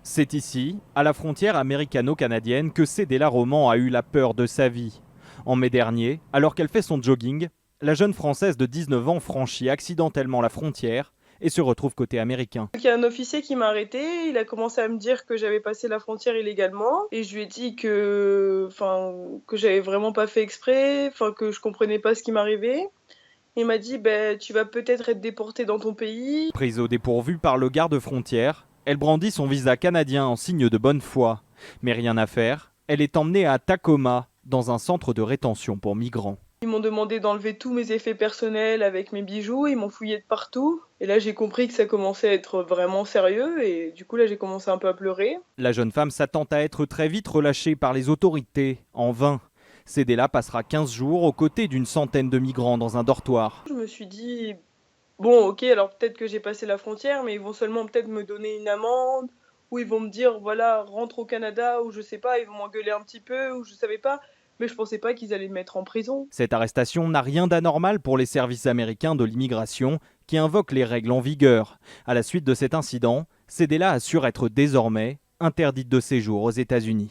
C'est ici, à la frontière américano-canadienne, que Cédella Roman a eu la peur de sa vie. En mai dernier, alors qu'elle fait son jogging, la jeune Française de 19 ans franchit accidentellement la frontière et se retrouve côté américain. Il y a un officier qui m'a arrêté, il a commencé à me dire que j'avais passé la frontière illégalement et je lui ai dit que j'avais vraiment pas fait exprès, que je comprenais pas ce qui m'arrivait. Il m'a dit tu vas peut-être être déporté dans ton pays. Prise au dépourvu par le garde-frontière, elle brandit son visa canadien en signe de bonne foi. Mais rien à faire, elle est emmenée à Tacoma, dans un centre de rétention pour migrants. Ils m'ont demandé d'enlever tous mes effets personnels avec mes bijoux, ils m'ont fouillé de partout. Et là, j'ai compris que ça commençait à être vraiment sérieux et du coup, là, j'ai commencé un peu à pleurer. La jeune femme s'attend à être très vite relâchée par les autorités, en vain. Cédella passera 15 jours aux côtés d'une centaine de migrants dans un dortoir. Je me suis dit, bon, ok, alors peut-être que j'ai passé la frontière, mais ils vont seulement peut-être me donner une amende, ou ils vont me dire, voilà, rentre au Canada, ou je sais pas, ils vont m'engueuler un petit peu, ou je savais pas. Mais je pensais pas qu'ils allaient me mettre en prison. Cette arrestation n'a rien d'anormal pour les services américains de l'immigration qui invoquent les règles en vigueur. À la suite de cet incident, Cédella assure être désormais interdite de séjour aux États-Unis.